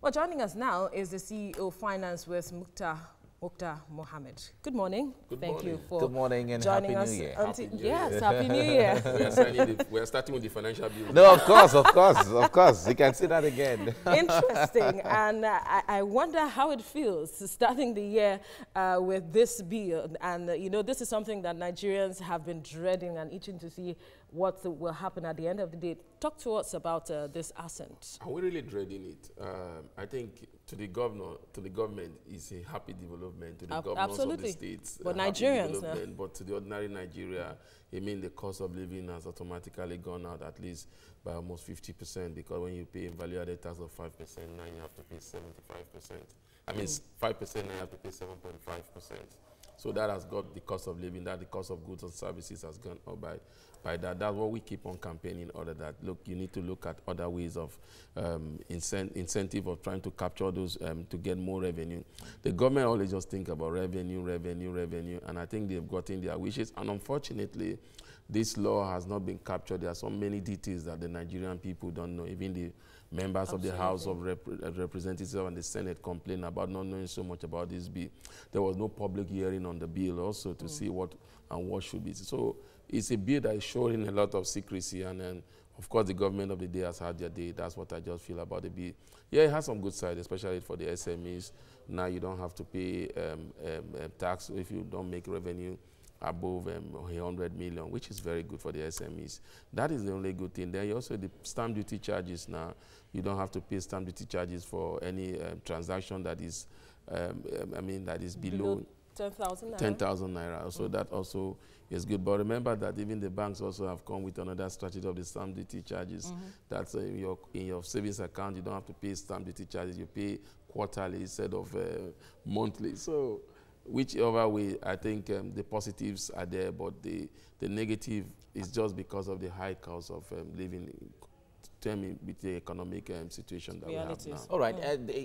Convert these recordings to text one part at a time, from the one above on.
Well, joining us now is the CEO of Finance with Mukhtar Mohammed. Good morning. Thank you for Good morning and joining Happy us. New Year. Yes, Happy New Year. We are starting with the financial bill. No, of course. You can say that again. Interesting. And I wonder how it feels starting the year with this bill. And, you know, this is something that Nigerians have been dreading and itching to see what will happen at the end of the day. Talk to us about this assent. Are we really dreading it? I think to the government, is a happy development. To the governors of the states, but Nigerians, but to the ordinary Nigeria, it means the cost of living has automatically gone out at least by almost 50%, because when you pay a value-added tax of 5%, now you have to pay 75%. I mean, 5%, now you have to pay 7.5%. So that has got the cost of living, that the cost of goods and services has gone up by that. That's what we keep on campaigning in order that, look, you need to look at other ways of incentive of trying to capture those to get more revenue. The government always just think about revenue, and I think they've gotten their wishes. And unfortunately, this law has not been captured. There are so many details that the Nigerian people don't know. Even the members of the House of Representatives and the Senate complain about not knowing so much about this bill. There was no public hearing on the bill also to see what should be. So it's a bill that is showing a lot of secrecy, and then, of course, the government of the day has had their day. That's what I just feel about the bill. Yeah, it has some good side, especially for the SMEs. Now you don't have to pay tax if you don't make revenue above 100 million, which is very good for the SMEs. That is the only good thing. Then also the stamp duty charges now. You don't have to pay stamp duty charges for any transaction that is, that is below 10,000 naira. 10,000 naira. So that also is good. But remember that even the banks also have come with another strategy of the stamp duty charges. That's in your savings account, you don't have to pay stamp duty charges. You pay quarterly instead of monthly. So whichever way, I think the positives are there, but the negative is just because of the high cost of living with the economic situation that we have now. All right.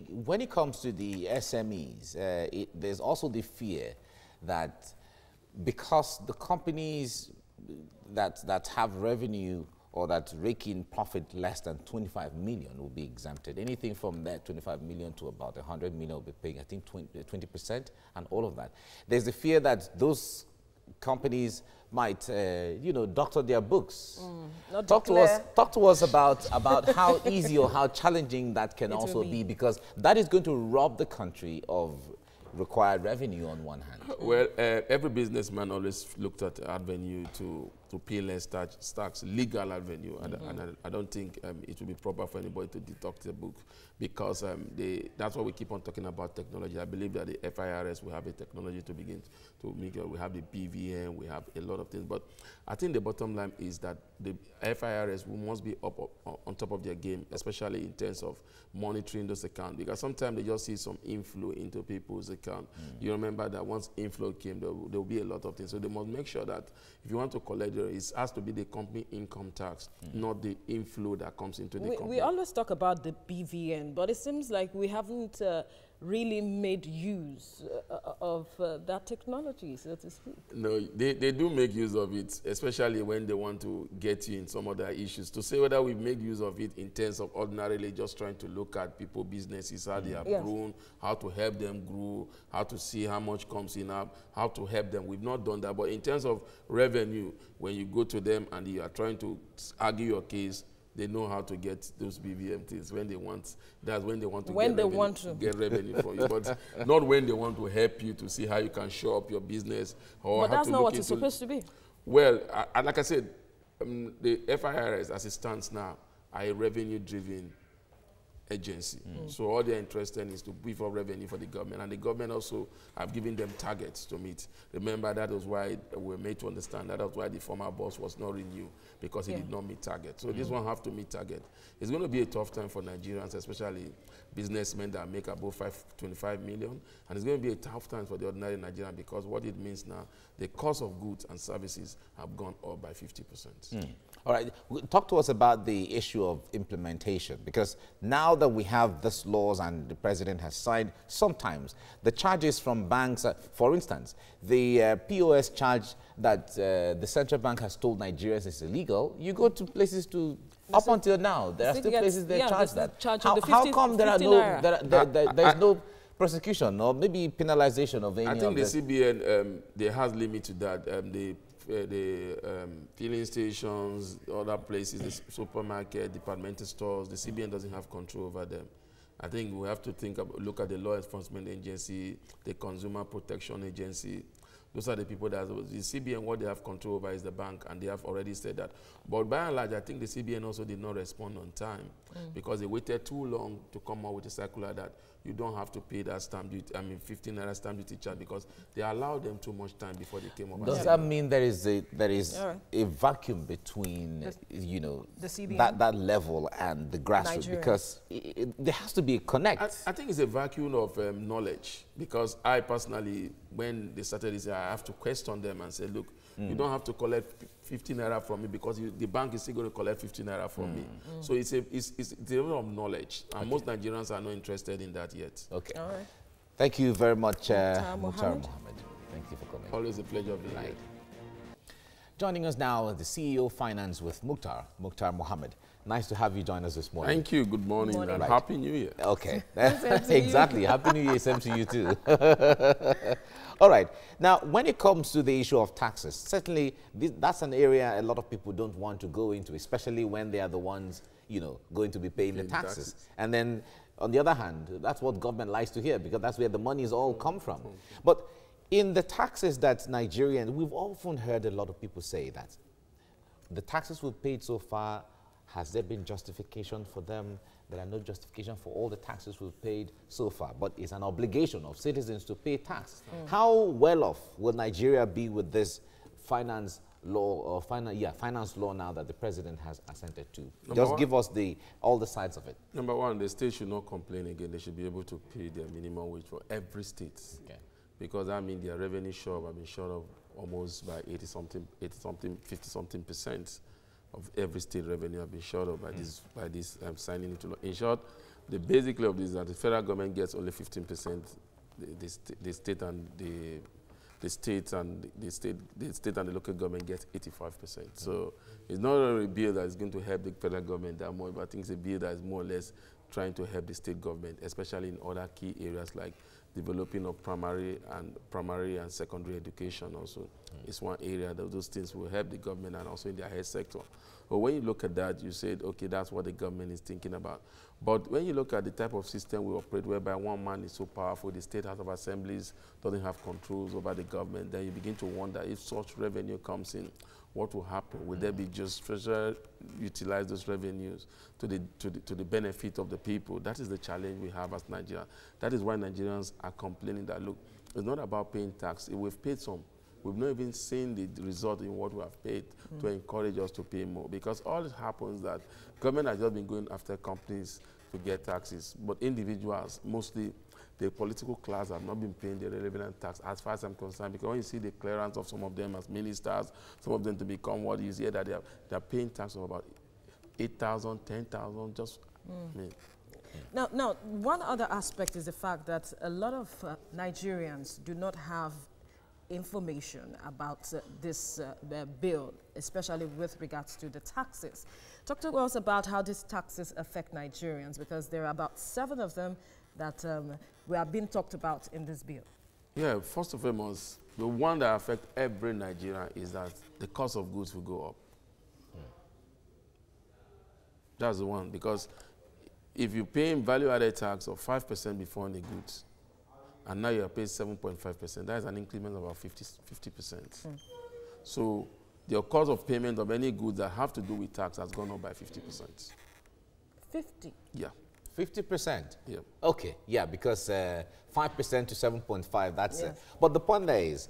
When it comes to the SMEs, there's also the fear that because the companies that have revenue or that rake in profit less than 25 million will be exempted. Anything from that 25 million to about 100 million will be paying, I think, 20% and all of that. There's the fear that those companies might, doctor their books. Talk to us about how easy or how challenging that can also be, because that is going to rob the country of required revenue on one hand. Well, every businessman always looked at avenue to pay less tax, legal avenue, and I don't think it will be proper for anybody to deduct the book, because that's why we keep on talking about technology. I believe that the FIRS will have a technology to begin to make it. We have the BVN, we have a lot of things, but I think the bottom line is that the FIRS must be up on top of their game, especially in terms of monitoring those accounts, because sometimes they just see some inflow into people's account. You remember that once inflow came, there will be a lot of things. So they must make sure that if you want to collect, it has to be the company income tax, not the inflow that comes into the company. We always talk about the BVN, but it seems like we haven't really made use of that technology, so to speak. No, they do make use of it, especially when they want to get you in some other issues. To say whether we make use of it in terms of ordinarily just trying to look at people, businesses, how they have grown, how to help them grow, how to see how much comes in, how to help them. We've not done that. But in terms of revenue, when you go to them and you are trying to argue your case, they know how to get those BVM things when they want. That's when they want to get revenue from you, but not when they want to help you to see how you can show up your business. Or but that's not what it's supposed to be. Well, like I said, the FIRS as it stands now are a revenue-driven agency. So all they're interested in is to beef up revenue for the government, and the government also have given them targets to meet. Remember, that was why we were made to understand that was why the former boss was not renewed, because he did not meet target. So this one have to meet target. It's going to be a tough time for Nigerians, especially businessmen that make above 25 million, and it's going to be a tough time for the ordinary Nigerian, because what it means now, the cost of goods and services have gone up by 50%. All right, talk to us about the issue of implementation, because now that we have these laws and the president has signed, sometimes the charges from banks, for instance, the POS charge that the central bank has told Nigerians is illegal, you go to places to Up until now, there are still places they charge that. How come there are there's no prosecution or maybe penalization of any of I think the CBN, there has limit to that. The filling stations, other places, the supermarket, departmental stores, the CBN doesn't have control over them. I think we have to look at the law enforcement agency, the consumer protection agency. Those are the people that, the CBN, what they have control over is the bank, and they have already said that. But by and large, I think the CBN also did not respond on time because they waited too long to come out with a circular that you don't have to pay that stamp duty, 15 naira stamp duty charge, because they allowed them too much time before they came up. Does that mean there is a vacuum between, you know, that level and the grassroots? Because there has to be a connect. I think it's a vacuum of knowledge, because I personally, when they started this, I have to question them and say, look, you don't have to collect 15 naira from me because the bank is still going to collect 15 naira from me. So it's a level of knowledge, and most Nigerians are not interested in that yet. Okay. All right. Thank you very much, Mukhtar Mohammed. Thank you for coming. Always a pleasure being here. Joining us now, the CEO of Finance with Mukhtar Mohammed. Nice to have you join us this morning. Thank you. Good morning, and Happy New Year. Okay. Exactly. Happy New Year, same to you too. All right. Now, when it comes to the issue of taxes, certainly that's an area a lot of people don't want to go into, especially when they are the ones, you know, going to be paying the taxes. And then, on the other hand, that's what government likes to hear, because that's where the money is all come from. But in the taxes that Nigerians, we've often heard a lot of people say that the taxes we've paid so far, has there been justification for them? There are no justification for all the taxes we've paid so far, but it's an obligation of citizens to pay tax. How well off will Nigeria be with this finance law, or finance law now that the president has assented to? Just give us all the sides of it. Number one, the state should not complain again. They should be able to pay their minimum wage for every state. Okay. Because I mean, their revenue short, short of almost by 50-something% of every state revenue have been short of by this signing into law. In short, the basically of this is that the federal government gets only 15%. The state and the local government gets 85%. So it's not a bill that is going to help the federal government that much, but I think it's a bill that is more or less trying to help the state government, especially in other key areas like developing of primary and secondary education also. It's one area that those things will help the government, and also in their health sector. But when you look at that, you said, okay, that's what the government is thinking about. But when you look at the type of system we operate, whereby one man is so powerful, the State House of Assemblies doesn't have controls over the government, then you begin to wonder if such revenue comes in, what will happen? Will there be just treasury utilize those revenues to the benefit of the people? That is the challenge we have as Nigeria. That is why Nigerians are complaining that, look, it's not about paying tax. If we've paid some, we've not even seen the result in what we have paid to encourage us to pay more. Because all it happens that government has just been going after companies to get taxes, but individuals, mostly the political class, have not been paying the relevant tax as far as I'm concerned. Because when you see the clearance of some of them as ministers, some of them to become what you hear that they're paying tax of about 8,000, 10,000, just I mean. Now, one other aspect is the fact that a lot of Nigerians do not have information about this bill, especially with regards to the taxes. Talk to us about how these taxes affect Nigerians, because there are about 7 of them that we are being talked about in this bill. Yeah, first and foremost, the one that affects every Nigerian is that the cost of goods will go up. That's the one, because if you're paying value-added tax of 5% before on the goods, and now you're paying 7.5%, that is an increment of about 50%. So the cost of payment of any goods that have to do with tax has gone up by 50%. 50? Yeah. 50%? Yeah. Okay, yeah, because 5% to 7.5, that's it. But the point there is,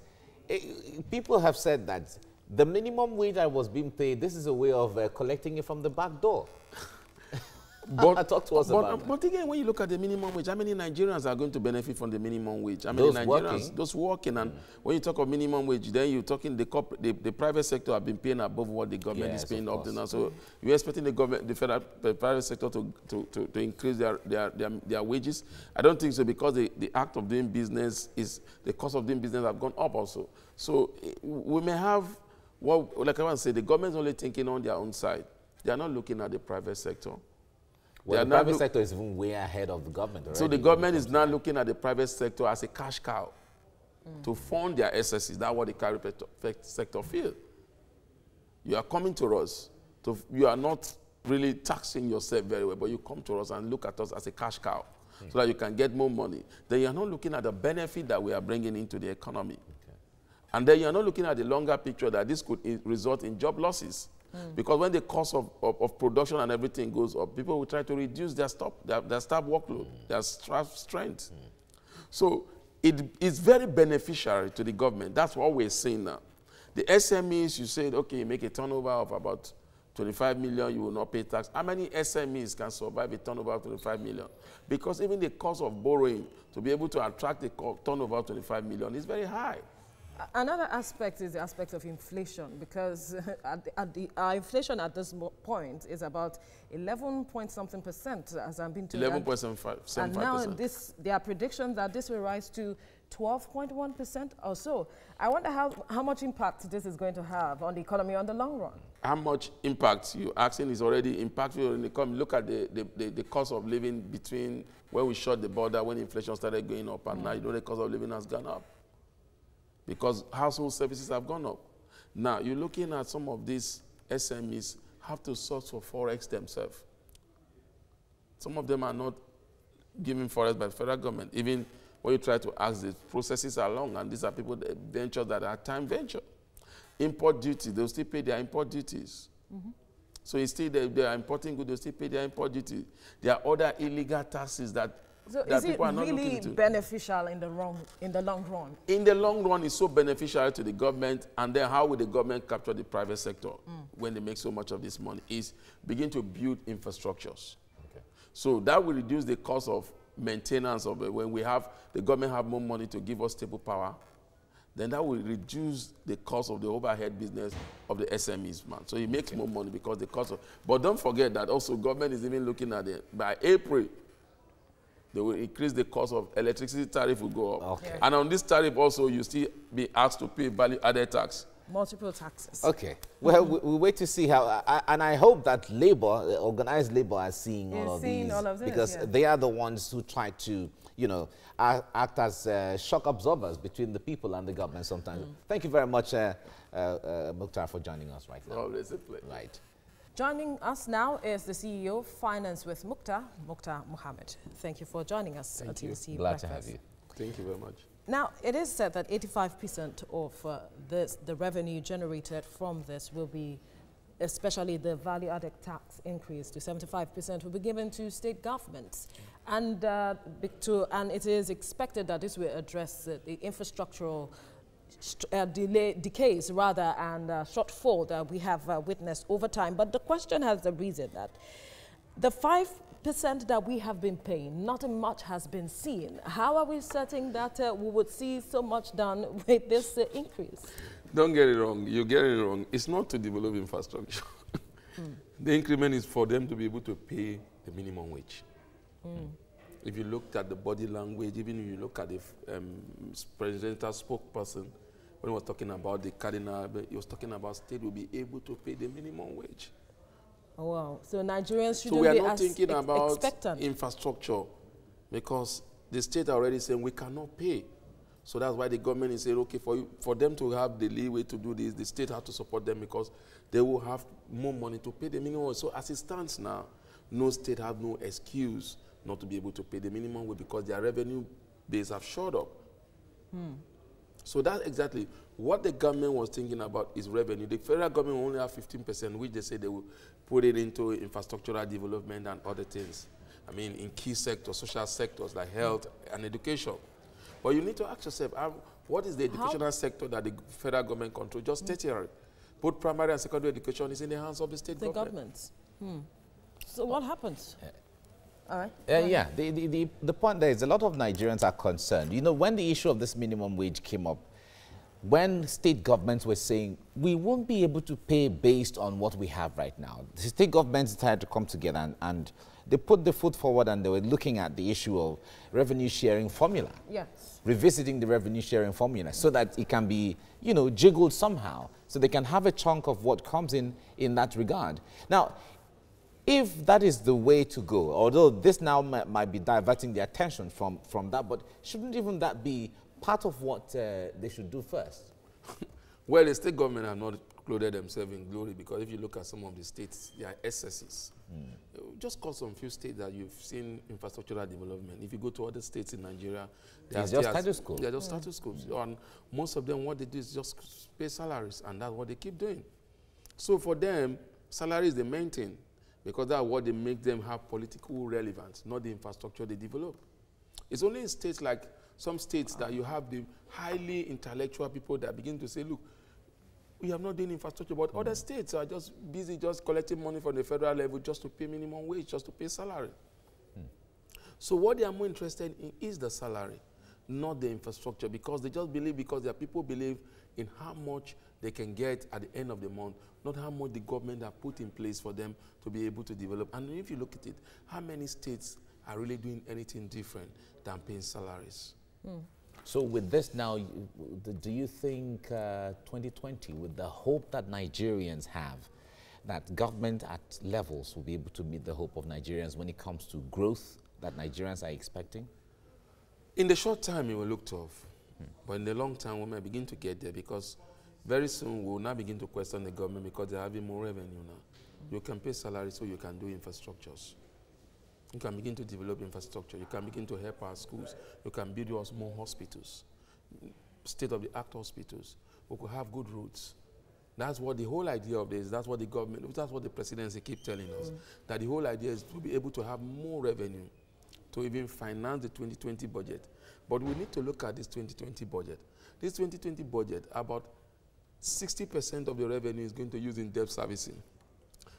people have said that the minimum wage that was being paid, this is a way of collecting it from the back door. But, talk to us about that. But again, when you look at the minimum wage, how many Nigerians are going to benefit from the minimum wage? How many Nigerians? Those working. And when you talk of minimum wage, then you're talking the private sector have been paying above what the government is paying up to now. So you're expecting the government, the private sector to increase their wages? I don't think so, because the act of doing business is, the cost of doing business have gone up also. So we may have, well, like I want to say, the government's only thinking on their own side. They are not looking at the private sector. Well, the private sector is even way ahead of the government already. So the government is now looking at the private sector as a cash cow to fund their SSCs. That's what the private sector feel. You are coming to us. You are not really taxing yourself very well, but you come to us and look at us as a cash cow so that you can get more money. Then you are not looking at the benefit that we are bringing into the economy. Okay. And then you are not looking at the longer picture that this could result in job losses. Because when the cost of production and everything goes up, people will try to reduce their staff workload, their staff strength. So it is very beneficial to the government. That's what we're seeing now. The SMEs, you said, okay, you make a turnover of about 25 million, you will not pay tax. How many SMEs can survive a turnover of 25 million? Because even the cost of borrowing to be able to attract a turnover of 25 million is very high. Another aspect is the aspect of inflation, because our inflation at this point is about 11-point-something%, as I'm being told. 11.75%. And now there are predictions that this will rise to 12.1% or so. I wonder how much impact this is going to have on the economy on the long run. How much impact you're asking is already impactful in the economy. Look at the cost of living between when we shut the border, when inflation started going up, and now you know the cost of living has gone up. Because household services have gone up. Now, you're looking at some of these SMEs have to source for forex themselves. Some of them are not given forex by the federal government. Even when you try to ask, the processes are long, and these are people, that ventures that are time venture. Import duty, they'll still pay their import duties. So instead they are importing goods, they'll still pay their import duty. There are other illegal taxes that people are not looking into. Is it really beneficial in the long run? In the long run, it's so beneficial to the government, and then how will the government capture the private sector when they make so much of this money? Is begin to build infrastructures. Okay. So that will reduce the cost of maintenance of it. When the government have more money to give us stable power, then that will reduce the cost of the overhead business of the SMEs, man. So it makes more money because the cost of, but don't forget that also government is even looking at it. By April, they will increase the cost of electricity tariff will go up. Okay. And on this tariff also, you still be asked to pay value-added tax. Multiple taxes. Okay. Well, we'll wait to see how, and I hope that labor, organized labor, are seeing all of these. All of this, because they are the ones who try to, you know, act as shock absorbers between the people and the government sometimes. Thank you very much, Mukhtar, for joining us right now. Always a pleasure. Right. Joining us now is the CEO of Finance with Mukhtar Muhammad. Thank you for joining us at TVC Glad to have you. Thank you very much. Now, it is said that 85% of the revenue generated from this will be, especially the value-added tax increase to 75%, will be given to state governments. And it is expected that this will address the infrastructural decays rather and shortfall that we have witnessed over time. But the question has arisen that the 5% that we have been paying, nothing much has been seen. How are we certain that we would see so much done with this increase? Don't get it wrong. You're getting it wrong. It's not to develop infrastructure. The increment is for them to be able to pay the minimum wage. If you looked at the body language, even if you look at the presidential spokesperson, when he was talking about the cardinal, he was talking about state will be able to pay the minimum wage. Oh, wow. So Nigerians shouldn't be as expectant. So we are not thinking about infrastructure because the state are already saying we cannot pay. So that's why the government is saying, okay, for them to have the leeway to do this, the state have to support them because they will have more money to pay the minimum wage. So as it stands now, no state have no excuse not to be able to pay the minimum wage because their revenue base have shot up. So that's exactly what the government was thinking about is revenue. The federal government will only have 15%, which they say they will put it into infrastructural development and other things. I mean, in key sectors, social sectors like health and education. But you need to ask yourself, what is the educational sector that the federal government controls? Just tertiary. Both primary and secondary education is in the hands of the state government. So what happens? All right. Yeah, the point there is a lot of Nigerians are concerned. You know, when the issue of this minimum wage came up, when state governments were saying, we won't be able to pay based on what we have right now, the state governments decided to come together and they put the foot forward and they were looking at the issue of revenue sharing formula. Yes. Revisiting the revenue sharing formula so that it can be, you know, jiggled somehow so they can have a chunk of what comes in that regard. Now, If that is the way to go, although this now might be diverting the attention from that, but shouldn't even that be part of what they should do first? Well, the state government have not clothed themselves in glory, because if you look at some of the states, they are excesses. Just call some few states that you've seen infrastructural development. If you go to other states in Nigeria, they are just status quo. They are just status quo. And most of them, what they do is just pay salaries, and that's what they keep doing. So for them, salary is the main thing, because that's what they make them have political relevance, not the infrastructure they develop. It's only in states like some states that you have the highly intellectual people that begin to say, look, we have not done infrastructure, but other states are just busy just collecting money from the federal level just to pay minimum wage, just to pay salary. So what they are more interested in is the salary, not the infrastructure, because they just believe, because their people believe in how much they can get at the end of the month, not how much the government have put in place for them to be able to develop. And if you look at it, how many states are really doing anything different than paying salaries? So with this now, do you think 2020, with the hope that Nigerians have, that government at levels will be able to meet the hope of Nigerians when it comes to growth that Nigerians are expecting? In the short time, it will look tough. But in the long term, we might begin to get there, because very soon we will now begin to question the government, because they're having more revenue now. You can pay salary so you can do infrastructures. You can begin to develop infrastructure. You can begin to help our schools. You can build us more hospitals, state-of-the-art hospitals. We could have good roads. That's what the whole idea of this, that's what the government, that's what the presidency keep telling us, that the whole idea is to be able to have more revenue to even finance the 2020 budget. But we need to look at this 2020 budget. This 2020 budget, about 60% of the revenue is going to use in debt servicing.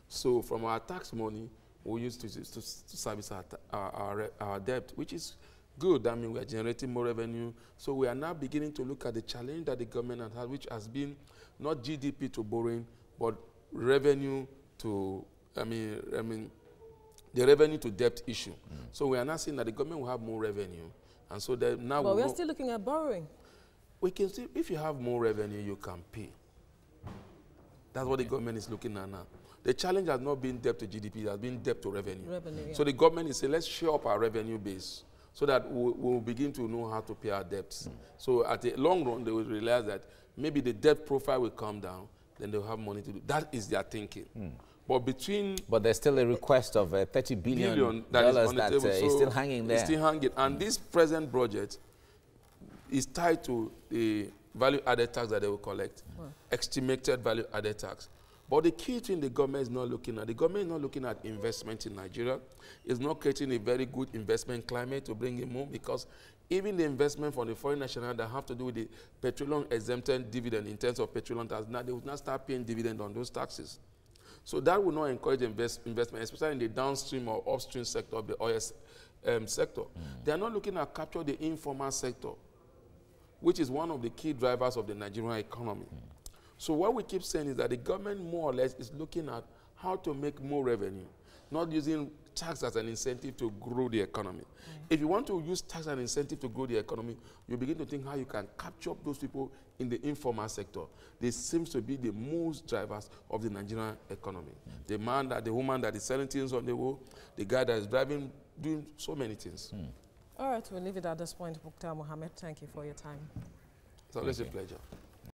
So from our tax money, we use to service our debt, which is good. I mean, we are generating more revenue. So we are now beginning to look at the challenge that the government has had, which has been not GDP to borrowing, but revenue to, the revenue to debt issue. So we are now seeing that the government will have more revenue. And so that now we are still looking at borrowing. We can see, if you have more revenue, you can pay. That's what the government is looking at now. The challenge has not been debt to GDP, it has been debt to revenue. Yeah. So the government is saying, let's shore up our revenue base so that we'll begin to know how to pay our debts. So at the long run, they will realize that maybe the debt profile will come down, then they'll have money to do. That is their thinking. But there's still a request of $30 billion that is on the table. Is still hanging there. It's still hanging. And this present budget is tied to the value-added tax that they will collect, estimated value-added tax. But the key thing the government is not looking at, the government is not looking at investment in Nigeria. It's not creating a very good investment climate to bring in more, because even the investment from the foreign national that have to do with the petroleum exempted dividend in terms of petroleum tax, now they will not start paying dividend on those taxes. So that will not encourage investment, especially in the downstream or upstream sector of the oil sector. They are not looking at capture the informal sector, which is one of the key drivers of the Nigerian economy. So what we keep saying is that the government more or less is looking at how to make more revenue, not using tax as an incentive to grow the economy. If you want to use tax as an incentive to grow the economy, you begin to think how you can capture up those people in the informal sector. This seems to be the most drivers of the Nigerian economy. The woman that is selling things on the road, the guy that is driving, doing so many things. All right, we'll leave it at this point. Mukhtar Mohammed, thank you for your time. It's always a pleasure.